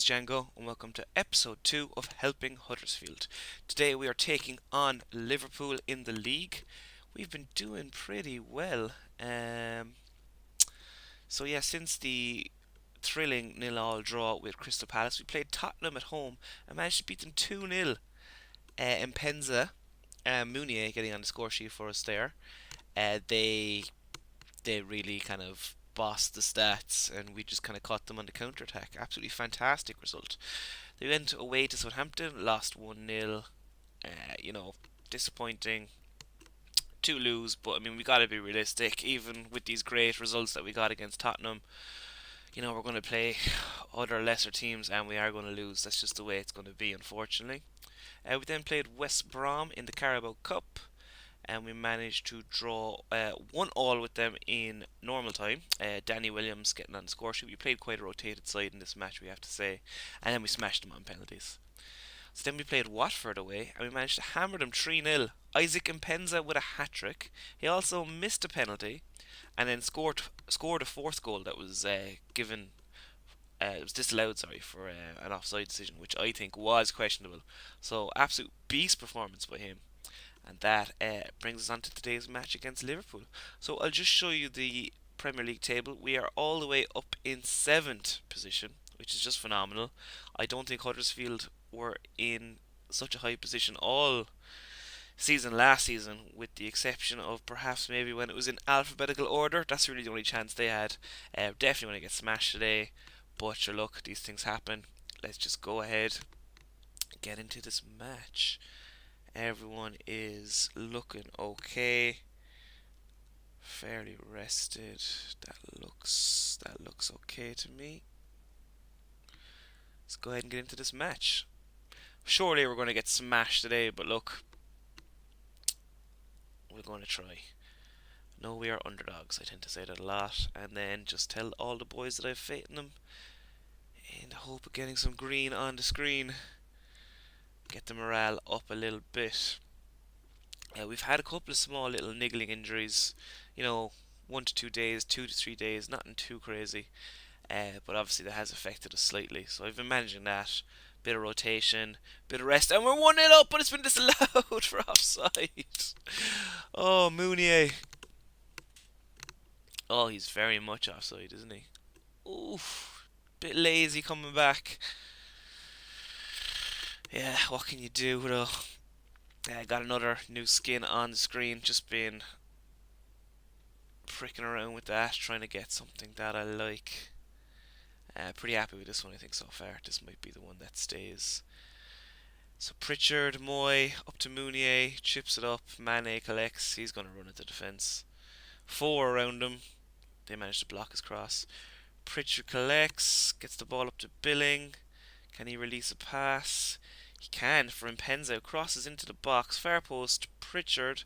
is Django, and welcome to episode 2 of Helping Huddersfield. Today we are taking on Liverpool in the league. We've been doing pretty well. Um, since the thrilling nil-all draw with Crystal Palace, we played Tottenham at home and managed to beat them 2-0. Mpenza, Mounier getting on the score sheet for us there. They really kind of bossed the stats, and we just kind of caught them on the counter attack. Absolutely fantastic result. They went away to Southampton, lost 1-0. Disappointing to lose, but I mean, we got to be realistic. Even with these great results that we got against Tottenham, we're going to play other lesser teams and we are going to lose. That's just the way it's going to be, unfortunately. We then played West Brom in the Carabao Cup, and we managed to draw 1-1 with them in normal time. Danny Williams getting on the score sheet. We played quite a rotated side in this match, we have to say, and then we smashed them on penalties. So then we played Watford away, and we managed to hammer them 3-0. Isaac Mpenza with a hat-trick. He also missed a penalty, and then scored a fourth goal that was given. It was disallowed, for an offside decision, which I think was questionable. So absolute beast performance by him. And that brings us on to today's match against Liverpool. So I'll just show you the Premier League table. We are all the way up in 7th position, which is just phenomenal. I don't think Huddersfield were in such a high position all season last season, with the exception of perhaps maybe when it was in alphabetical order. That's really the only chance they had. Definitely want to get smashed today, but sure, look, these things happen. Let's just go ahead and get into this match. Everyone is looking okay, fairly rested. That looks okay to me. Let's go ahead and get into this match. Surely we're going to get smashed today, but look, we're going to try. No, we are underdogs. I tend to say that a lot, and then just tell all the boys that I have faith in them, in the hope of getting some green on the screen. Get the morale up a little bit. We've had a couple of small little niggling injuries, 1 to 2 days, 2 to 3 days, nothing too crazy, but obviously that has affected us slightly. So I've been managing that. Bit of rotation, bit of rest, and we're 1-0 up, but it's been disallowed for offside. Oh, Mounier. Oh, he's very much offside, isn't he? Oof. Bit lazy coming back. Yeah, what can you do, though? I got another new skin on the screen, just been pricking around with that, trying to get something that I like. Pretty happy with this one, I think, so far. This might be the one that stays. So Pritchard, Moy, up to Mounier, chips it up, Mane collects, he's going to run into defence. 4 around him, they manage to block his cross. Pritchard collects, gets the ball up to Billing. Can he release a pass? He can for Mpenza, crosses into the box, far post, Pritchard,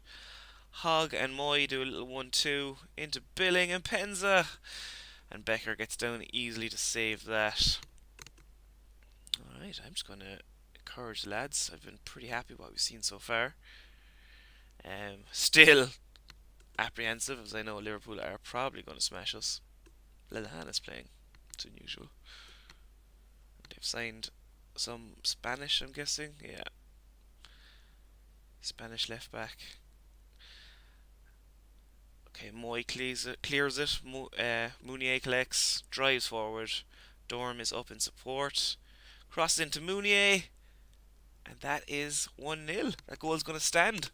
Hogg and Moy do a little 1-2 into Billing and Mpenza, and Becker gets down easily to save that. Alright, I'm just going to encourage the lads. I've been pretty happy with what we've seen so far. Still apprehensive, as I know Liverpool are probably going to smash us. Lallana's playing, it's unusual. They've signed some Spanish, I'm guessing. Yeah. Spanish left back. Okay, Moy clears it. Mounier collects, drives forward. Dorm is up in support. Crosses into Mounier. And that is 1-0. That goal is going to stand.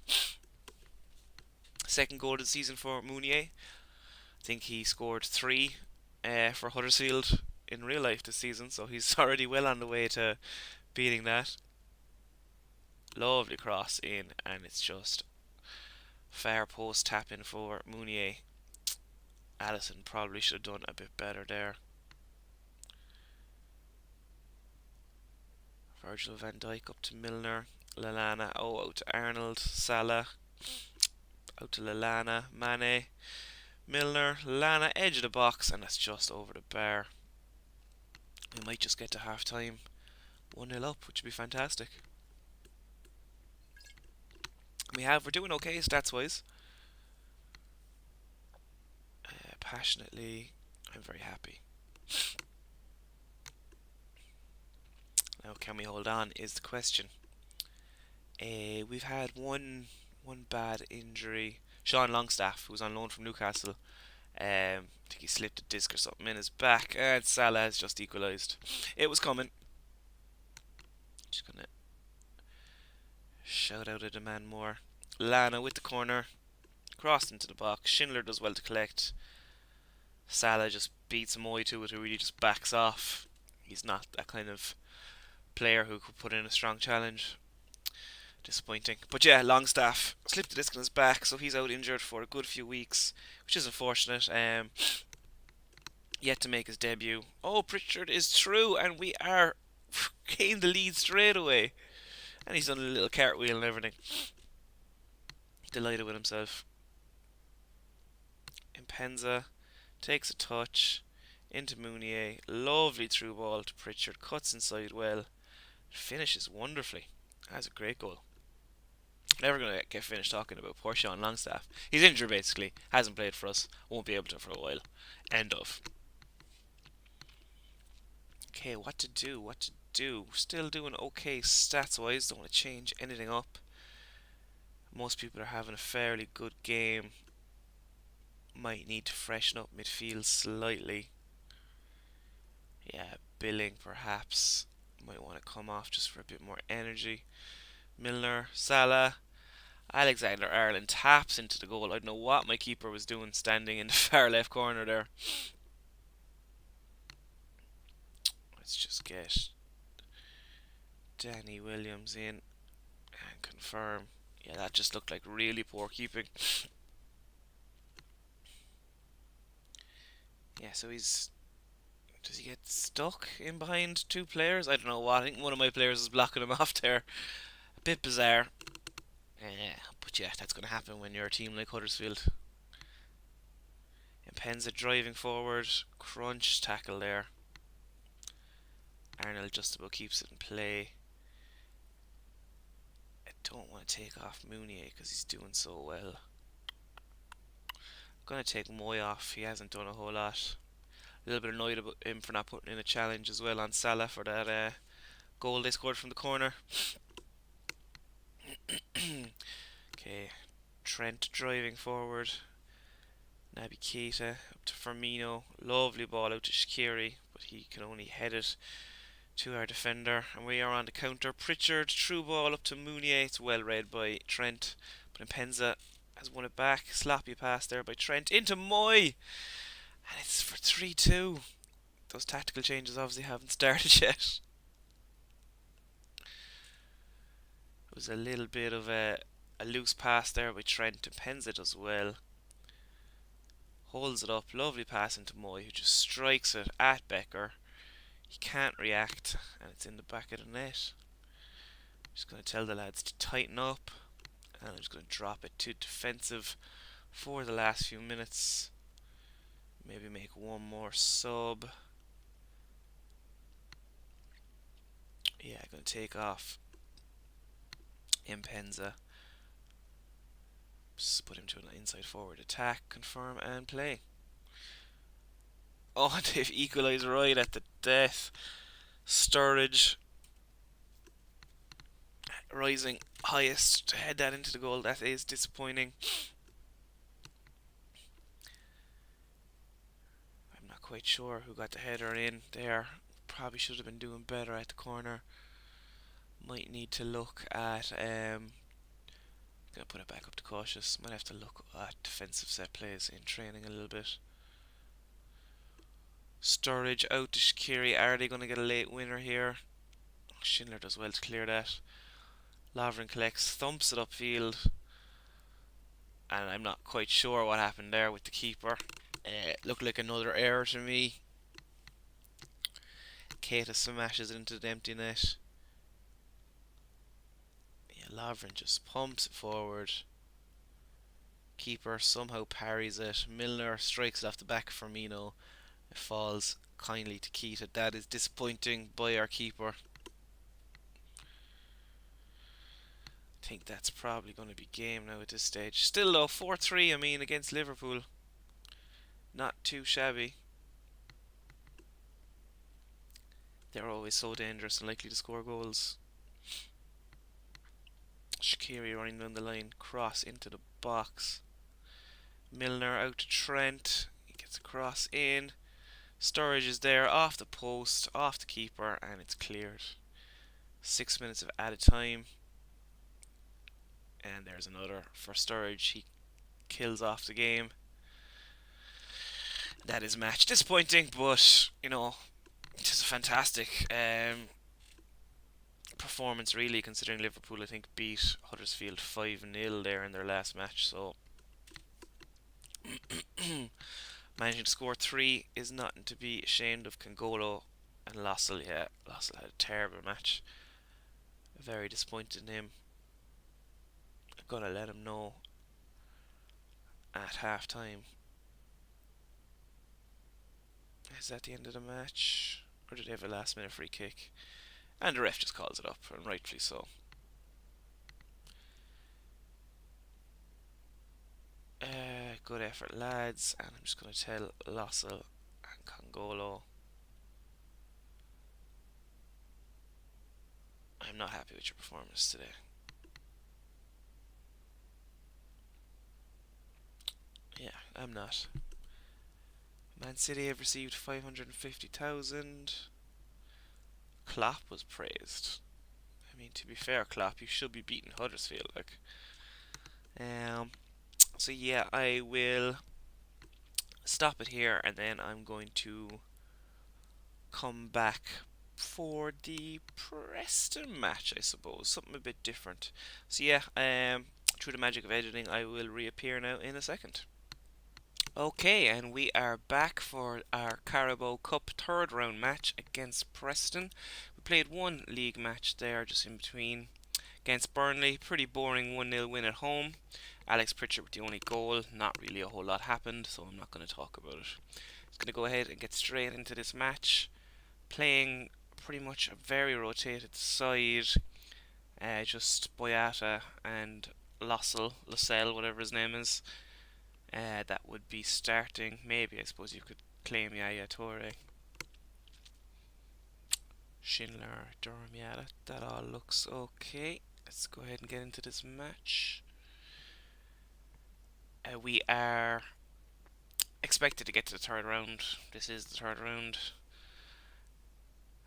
Second goal of the season for Mounier. I think he scored 3 for Huddersfield in real life this season, so he's already well on the way to beating that. Lovely cross in, and it's just far post tap in for Mounier. Allison probably should have done a bit better there. Virgil van Dijk up to Milner. Lallana, out to Arnold. Salah, out to Lallana. Mane, Milner, Lallana, edge of the box, and that's just over the bar. We might just get to half time 1-0 up, which would be fantastic. We're doing okay stats wise. Passionately, I'm very happy. Now, can we hold on? Is the question. We've had one bad injury. Sean Longstaff, who was on loan from Newcastle. I think he slipped a disc or something in his back, and Salah has just equalised. It was coming. Just gonna shout out a demand more. Lana with the corner, crossed into the box. Schindler does well to collect. Salah just beats Moy to it, who really just backs off. He's not that kind of player who could put in a strong challenge. Disappointing. But yeah, Longstaff slipped the disc in his back, so he's out injured for a good few weeks, which is unfortunate. Yet to make his debut. Oh, Pritchard is through, and we are gained the lead straight away. And he's done a little cartwheel and everything. Delighted with himself. Impenza takes a touch into Mounier. Lovely through ball to Pritchard. Cuts inside well. Finishes wonderfully. That's a great goal. Never going to get finished talking about poor Sean Longstaff. He's injured basically. Hasn't played for us. Won't be able to for a while. End of. Okay, what to do? What to do? Still doing okay stats wise. Don't want to change anything up. Most people are having a fairly good game. Might need to freshen up midfield slightly. Yeah, Billing perhaps. Might want to come off just for a bit more energy. Milner, Salah, Alexander Ireland taps into the goal. I don't know what my keeper was doing standing in the far left corner there. Let's just get Danny Williams in and confirm. Yeah, that just looked like really poor keeping. Yeah, so does he get stuck in behind two players? I don't know what. I think one of my players is blocking him off there. A bit bizarre. But yeah, that's going to happen when you're a team like Huddersfield. Impenza driving forward. Crunch tackle there. Arnold just about keeps it in play. I don't want to take off Mounier because he's doing so well. I'm going to take Moy off. He hasn't done a whole lot. A little bit annoyed about him for not putting in a challenge as well on Salah for that goal they scored from the corner. Okay, Trent driving forward. Naby Keita up to Firmino. Lovely ball out to Shaqiri, but he can only head it to our defender. And we are on the counter. Pritchard, through ball up to Mounier. It's well read by Trent, but Impenza has won it back. Sloppy pass there by Trent into Moy. And it's for 3-2. Those tactical changes obviously haven't started yet. It was a little bit of a loose pass there by Trent. Impenza does well. Holds it up. Lovely pass into Moy, who just strikes it at Becker. He can't react, and it's in the back of the net. Just going to tell the lads to tighten up. And I'm just going to drop it to defensive for the last few minutes. Maybe make one more sub. Yeah, I'm going to take off Impenza. Just put him to an inside forward attack. Confirm and play. Oh, they've equalised right at the death. Sturridge rising highest to head that into the goal. That is disappointing. I'm not quite sure who got the header in there. Probably should have been doing better at the corner. Might need to look at gonna put it back up to cautious. Might have to look at defensive set plays in training a little bit. Sturridge out to Shaqiri. Are they going to get a late winner here? Schindler does well to clear that. Lovren collects, thumps it upfield. And I'm not quite sure what happened there with the keeper. Looked like another error to me. Keita smashes it into the empty net. Yeah, Lovren just pumps it forward. Keeper somehow parries it. Milner strikes it off the back of Firmino. It falls kindly to Keita. That is disappointing by our keeper. I think that's probably going to be game now at this stage. Still though, 4-3, I mean, against Liverpool. Not too shabby. They're always so dangerous and likely to score goals. Shaqiri running down the line, cross into the box. Milner out to Trent. He gets a cross in. Sturridge is there, off the post, off the keeper, and it's cleared. 6 minutes of added time. And there's another for Sturridge. He kills off the game. That is match disappointing, but it is a fantastic performance, really, considering Liverpool, I think, beat Huddersfield 5-0 there in their last match. So managing to score three is nothing to be ashamed of. Kangolo and Lossell, yeah, Lossell had a terrible match. Very disappointed in him. I'm gonna let him know at half time. Is that the end of the match? Or did they have a last minute free kick? And the ref just calls it up, and rightfully so. Good effort, lads. And I'm just going to tell Lossell and Congolo I'm not happy with your performance today. Yeah, I'm not. Man City have received 550,000. Klopp was praised. I mean, to be fair, Klopp, you should be beating Huddersfield. So yeah, I will stop it here, and then I'm going to come back for the Preston match, I suppose. Something a bit different. So yeah, through the magic of editing, I will reappear now in a second. Okay, and we are back for our Carabao Cup third round match against Preston. We played one league match there just in between against Burnley. Pretty boring 1-0 win at home. Alex Pritchard with the only goal. Not really a whole lot happened, so I'm not going to talk about it. Just going to go ahead and get straight into this match. Playing pretty much a very rotated side. Just Boyata and Lascelles, whatever his name is. That would be starting. Maybe, I suppose you could claim Yaya Toure. Schindler, Durham, yeah, that all looks okay. Let's go ahead and get into this match. We are expected to get to the third round. This is the third round.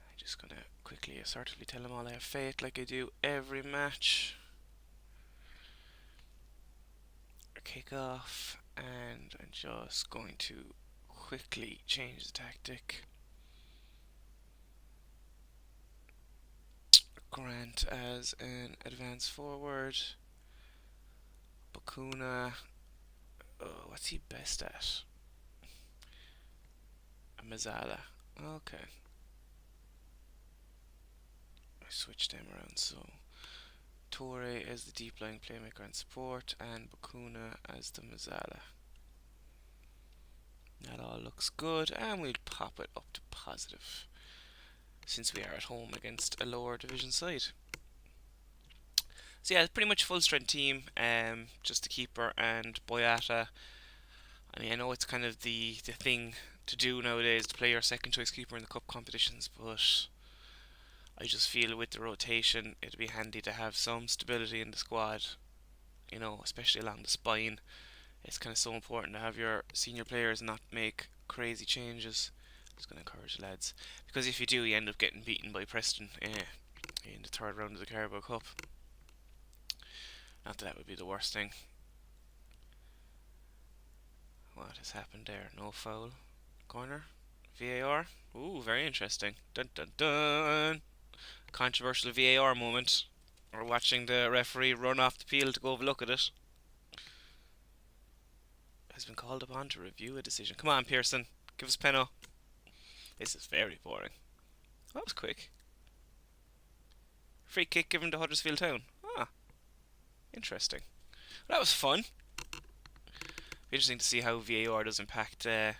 I'm just gonna quickly assertively tell them all I have faith, like I do every match. Kick off, and I'm just going to quickly change the tactic. Grant as an advance forward. Bakuna, what's he best at? Mazala. Okay. I switched them around, so Torre as the deep line playmaker and support, and Bakuna as the Mazala. That all looks good, and we'll pop it up to positive, since we are at home against a lower division side. So yeah, it's pretty much full strength team, just the keeper and Boyata. I mean, I know it's kind of the thing to do nowadays, to play your second choice keeper in the cup competitions, but I just feel with the rotation it'd be handy to have some stability in the squad, especially along the spine. It's kind of so important to have your senior players not make crazy changes. I'm just going to encourage the lads, because if you do, you end up getting beaten by Preston in the third round of the Carabao Cup. Not that would be the worst thing. What has happened there? No foul. Corner. VAR. Ooh, very interesting. Dun dun dun. Controversial VAR moment. We're watching the referee run off the field to go have a look at it. Has been called upon to review a decision. Come on, Pearson. Give us a penno. This is very boring. That was quick. Free kick given to Huddersfield Town. Ah, interesting. That was fun. Interesting to see how VAR does impact the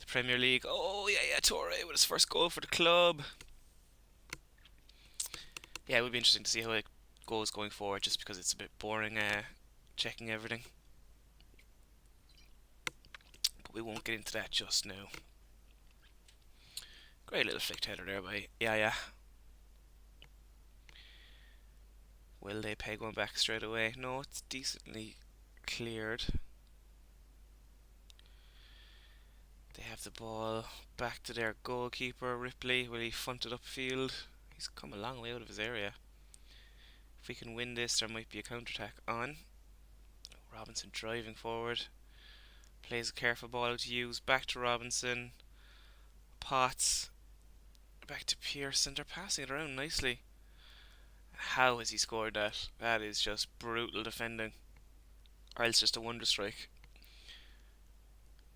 Premier League. Oh, yeah, Torre with his first goal for the club. Yeah, it would be interesting to see how it goes going forward, just because it's a bit boring checking everything. But we won't get into that just now. Great little flick header there by yeah. Will they peg one back straight away? No, it's decently cleared. They have the ball back to their goalkeeper, Ripley. Will he punt it upfield? He's come a long way out of his area. If we can win this, there might be a counter-attack on. Robinson driving forward. Plays a careful ball to use. Back to Robinson. Potts. Back to Pearson. They're passing it around nicely. How has he scored that? That is just brutal defending. Or else just a wonder strike.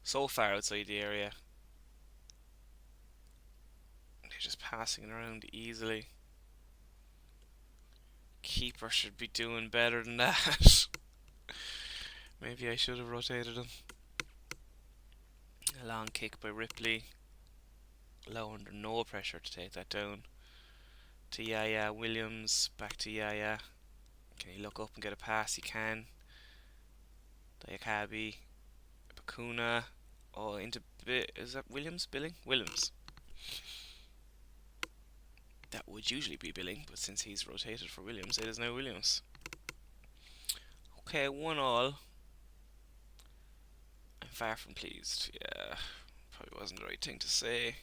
So far outside the area. They're just passing it around easily. Keeper should be doing better than that. Maybe I should have rotated him. A long kick by Ripley. Low under no pressure to take that down. To Yaya Williams. Back to Yaya. Can he look up and get a pass? He can. Diakabi. Bakuna. Oh, into is that Williams? Billing? Williams. That would usually be Billing, but since he's rotated for Williams, it is now Williams. Okay, 1-1. I'm far from pleased. Yeah, probably wasn't the right thing to say.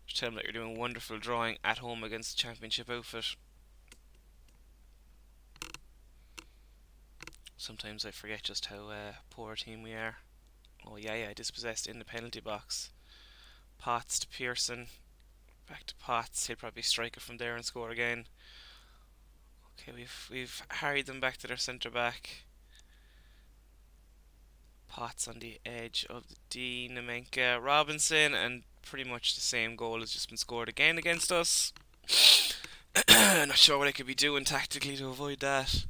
Just tell them that you're doing wonderful drawing at home against the championship outfit. Sometimes I forget just how poor a team we are. Oh yeah, dispossessed in the penalty box. Potts to Pearson. Back to Potts. He'll probably strike it from there and score again. Okay, we've harried them back to their centre back. Potts on the edge of the D. Nemenka, Robinson, and pretty much the same goal has just been scored again against us. Not sure what I could be doing tactically to avoid that.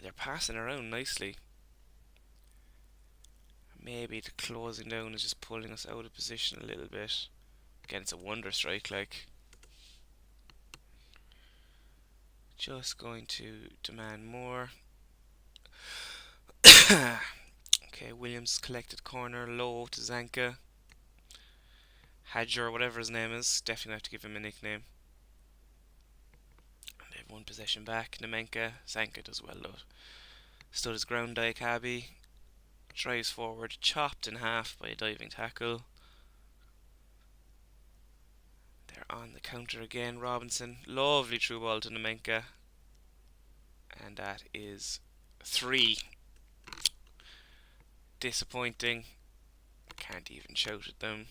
They're passing around nicely. Maybe the closing down is just pulling us out of position a little bit. Again, it's a wonder strike, like. Just going to demand more. Okay, Williams collected corner, low to Zanka. Hadger, whatever his name is, definitely have to give him a nickname. And they have one possession back. Nemenka, Zanka does well though. Stood his ground, Diakabi. Drives forward, chopped in half by a diving tackle. They're on the counter again. Robinson, lovely through ball to Nemenka. And that is 3. Disappointing. Can't even shout at them.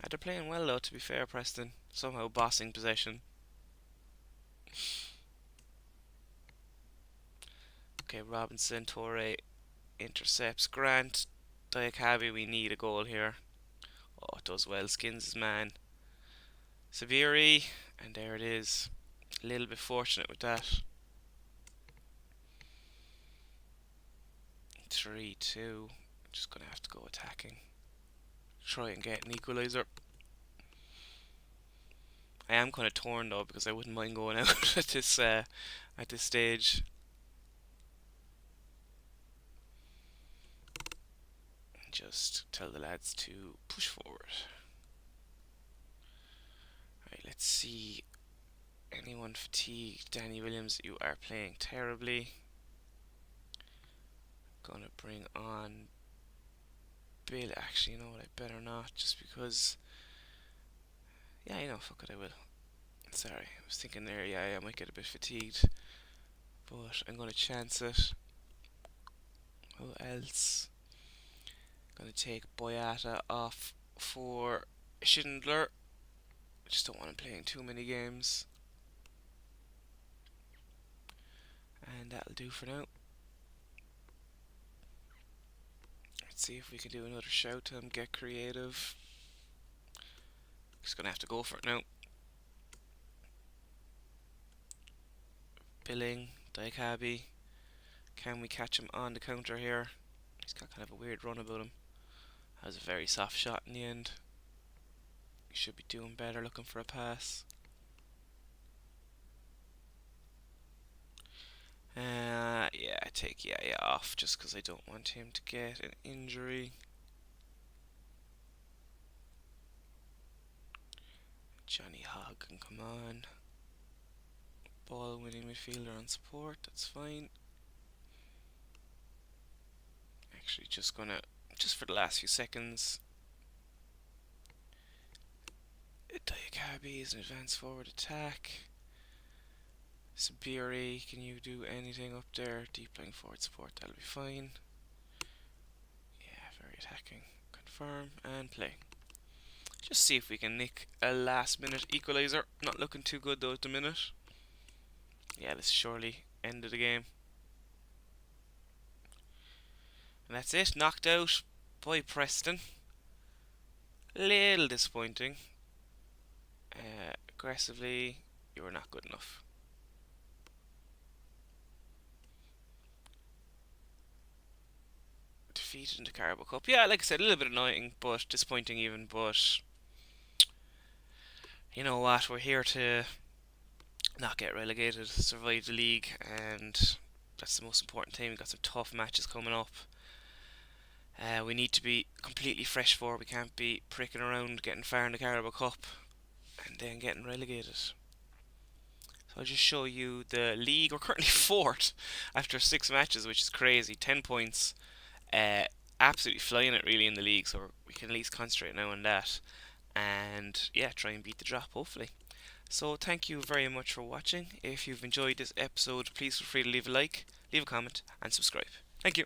They're playing well though, to be fair, Preston. Somehow bossing possession. Okay, Robinson, Torre intercepts Grant. Diakabi, we need a goal here. Oh, it does well. Skins his man. Severi, and there it is. A little bit fortunate with that. 3-2. Just gonna have to go attacking. Try and get an equaliser. I am kind of torn though because I wouldn't mind going out at this stage. Just tell the lads to push forward. Right, let's see. Anyone fatigued? Danny Williams, you are playing terribly. Gonna bring on Bill. Actually, you know what? I better not, just because. Yeah, you know, fuck it, I will. Sorry, I was thinking there. Yeah, I might get a bit fatigued, but I'm gonna chance it. Who else? Gonna take Boyata off for Schindler. I just don't want him playing too many games. And that'll do for now. Let's see if we can do another shout to him, get creative. He's gonna have to go for it now. Billing, Diakabi. Can we catch him on the counter here? He's got kind of a weird run about him. That was a very soft shot in the end. He should be doing better looking for a pass. Yeah, take Yaya off just because I don't want him to get an injury. Johnny Hogg can come on. Ball winning midfielder on support, that's fine. Actually, just for the last few seconds, Diakabi is an advanced forward attack. Sabiri, can you do anything up there? Deep line forward support, that'll be fine. Yeah, very attacking. Confirm and play. Just see if we can nick a last minute equaliser. Not looking too good though at the minute. Yeah, this surely ended the game. And that's it, knocked out by Preston. Little disappointing. Aggressively, you were not good enough. Defeated in the Carabao Cup. Yeah, like I said, a little bit annoying, but disappointing even. But you know what? We're here to not get relegated, survive the league, and that's the most important thing. We've got some tough matches coming up. We need to be completely fresh for. We can't be pricking around getting far in the Carabao Cup and then getting relegated. So I'll just show you the league. We're currently fourth after 6 matches, which is crazy. 10 points. Absolutely flying it really in the league, so we can at least concentrate now on that. And yeah, try and beat the drop, hopefully. So thank you very much for watching. If you've enjoyed this episode, please feel free to leave a like, leave a comment, and subscribe. Thank you.